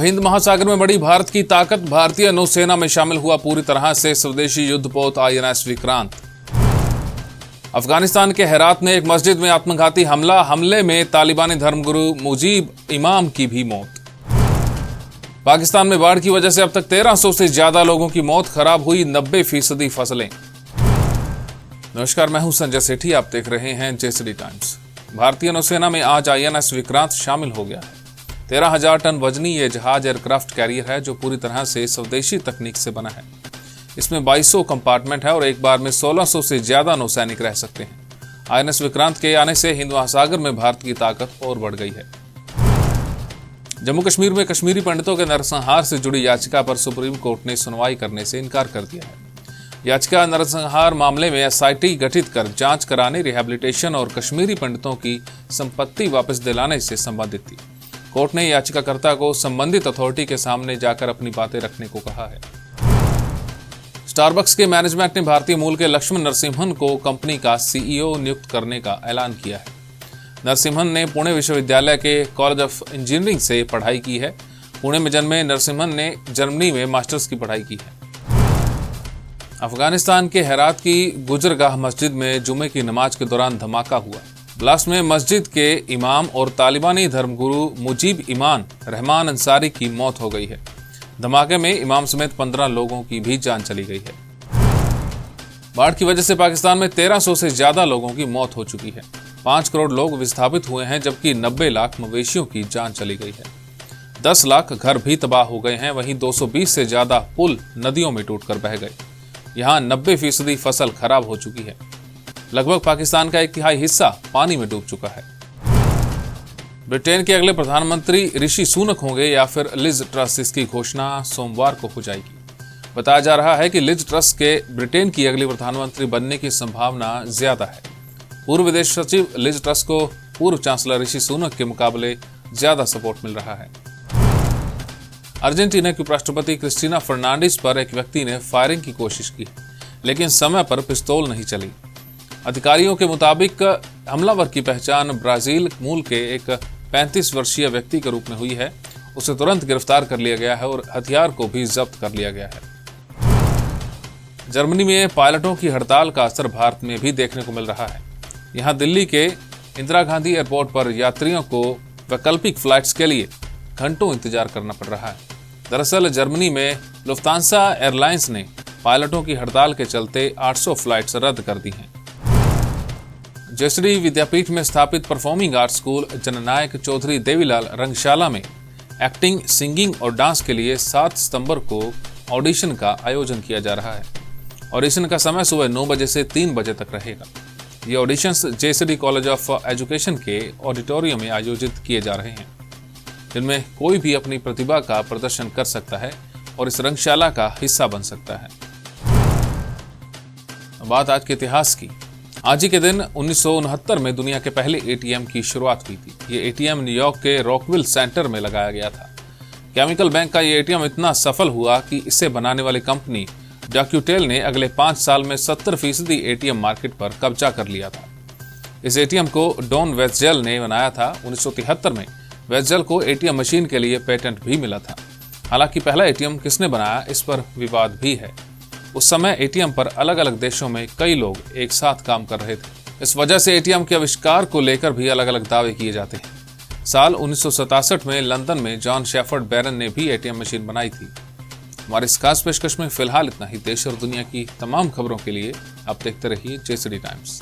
हिंद महासागर में बढ़ी भारत की ताकत, भारतीय नौसेना में शामिल हुआ पूरी तरह से स्वदेशी युद्धपोत INS विक्रांत। अफगानिस्तान के हेरात में एक मस्जिद में आत्मघाती हमले में तालिबानी धर्मगुरु मुजीब इमाम की भी मौत। पाकिस्तान में बाढ़ की वजह से अब तक 1300 से ज्यादा लोगों की मौत, खराब हुई 90% फसलें। नमस्कार, मैं हूं संजय सेठी, आप देख रहे हैं जेएसडी टाइम्स। भारतीय नौसेना में आज INS विक्रांत शामिल हो गया है। 13,000 टन वजनी ये जहाज एयरक्राफ्ट कैरियर है जो पूरी तरह से स्वदेशी तकनीक से बना है। इसमें 2200 कंपार्टमेंट है और एक बार में 1600 से ज्यादा नौसैनिक रह सकते हैं। INS विक्रांत के आने से हिंद महासागर में भारत की ताकत और बढ़ गई है। जम्मू कश्मीर में कश्मीरी पंडितों के नरसंहार से जुड़ी याचिका पर सुप्रीम कोर्ट ने सुनवाई करने से इनकार कर दिया है। याचिका नरसंहार मामले में SIT गठित कर जांच कराने, रिहैबिलिटेशन और कश्मीरी पंडितों की संपत्ति वापस दिलाने से संबंधित थी। कोर्ट ने याचिकाकर्ता को संबंधित अथॉरिटी के सामने जाकर अपनी बातें रखने को कहा है। स्टारबक्स के मैनेजमेंट ने भारतीय मूल के लक्ष्मण नरसिम्हन को कंपनी का CEO नियुक्त करने का ऐलान किया है। नरसिम्हन ने पुणे विश्वविद्यालय के कॉलेज ऑफ इंजीनियरिंग से पढ़ाई की है। पुणे में जन्मे नरसिम्हन ने जर्मनी में मास्टर्स की पढ़ाई की है। अफगानिस्तान के हेरात की गुजरगाह मस्जिद में जुमे की नमाज के दौरान धमाका हुआ। ब्लास्ट में मस्जिद के इमाम और तालिबानी धर्मगुरु मुजीब इमान रहमान अंसारी की मौत हो गई है। धमाके में इमाम समेत 15 लोगों की भी जान चली गई है। बाढ़ की वजह से पाकिस्तान में 1300 से ज्यादा लोगों की मौत हो चुकी है। 5 करोड़ लोग विस्थापित हुए हैं, जबकि 90 लाख मवेशियों की जान चली गई है। 10 लाख घर भी तबाह हो गए हैं। वहीं 220 से ज्यादा पुल नदियों में टूटकर बह गए। यहाँ 90% फसल खराब हो चुकी है। लगभग पाकिस्तान का 1/3 हिस्सा पानी में डूब चुका है। ब्रिटेन के अगले प्रधानमंत्री ऋषि सुनक होंगे या फिर लिज ट्रस, इसकी घोषणा सोमवार को हो जाएगी। बताया जा रहा है कि लिज ट्रस के ब्रिटेन की अगली प्रधानमंत्री बनने की संभावना ज्यादा है। पूर्व विदेश सचिव लिज ट्रस को पूर्व चांसलर ऋषि सुनक के मुकाबले ज्यादा सपोर्ट मिल रहा है। अर्जेंटीना की उपराष्ट्रपति क्रिस्टीना फर्नांडिस पर एक व्यक्ति ने फायरिंग की कोशिश की, लेकिन समय पर पिस्तौल नहीं चली। अधिकारियों के मुताबिक हमलावर की पहचान ब्राजील मूल के एक 35 वर्षीय व्यक्ति के रूप में हुई है। उसे तुरंत गिरफ्तार कर लिया गया है और हथियार को भी जब्त कर लिया गया है। जर्मनी में पायलटों की हड़ताल का असर भारत में भी देखने को मिल रहा है। यहाँ दिल्ली के इंदिरा गांधी एयरपोर्ट पर यात्रियों को वैकल्पिक फ्लाइट्स के लिए घंटों इंतजार करना पड़ रहा है। दरअसल जर्मनी में लुफ्तांसा एयरलाइंस ने पायलटों की हड़ताल के चलते 800 फ्लाइट्स रद्द कर दी हैं। जयश्री विद्यापीठ में स्थापित परफॉर्मिंग आर्ट स्कूल जननायक चौधरी देवीलाल रंगशाला में एक्टिंग, सिंगिंग और डांस के लिए 7 सितंबर को ऑडिशन का आयोजन किया जा रहा है। ऑडिशन का समय सुबह 9 बजे से 3 बजे तक रहेगा। ये auditions JSD college of education के ऑडिटोरियम में आयोजित किए जा रहे हैं, जिनमें कोई भी अपनी प्रतिभा का प्रदर्शन कर सकता है और इस रंगशाला का हिस्सा बन सकता है। बात आज के इतिहास की। आज ही के दिन 1969 में दुनिया के पहले ATM की शुरुआत हुई थी। ये ATM न्यूयॉर्क के रॉकविल सेंटर में लगाया गया था। केमिकल बैंक का ये ATM इतना सफल हुआ कि इसे बनाने वाली कंपनी डॉक्यूटेल ने अगले 5 साल में 70% ATM मार्केट पर कब्जा कर लिया था। इस ATM को डॉन वेस्जेल ने बनाया था। 1973 में वेस्जेल को ATM मशीन के लिए पेटेंट भी मिला था। हालांकि पहला ATM किसने बनाया, इस पर विवाद भी है। उस समय ATM पर अलग अलग देशों में कई लोग एक साथ काम कर रहे थे। इस वजह से ATM के आविष्कार को लेकर भी अलग अलग दावे किए जाते हैं। साल 1967 में लंदन में जॉन शेफर्ड बैरन ने भी ATM मशीन बनाई थी। हमारे इस खास पेशकश में फिलहाल इतना ही। देश और दुनिया की तमाम खबरों के लिए आप देखते रहिए जेएसडी टाइम्स।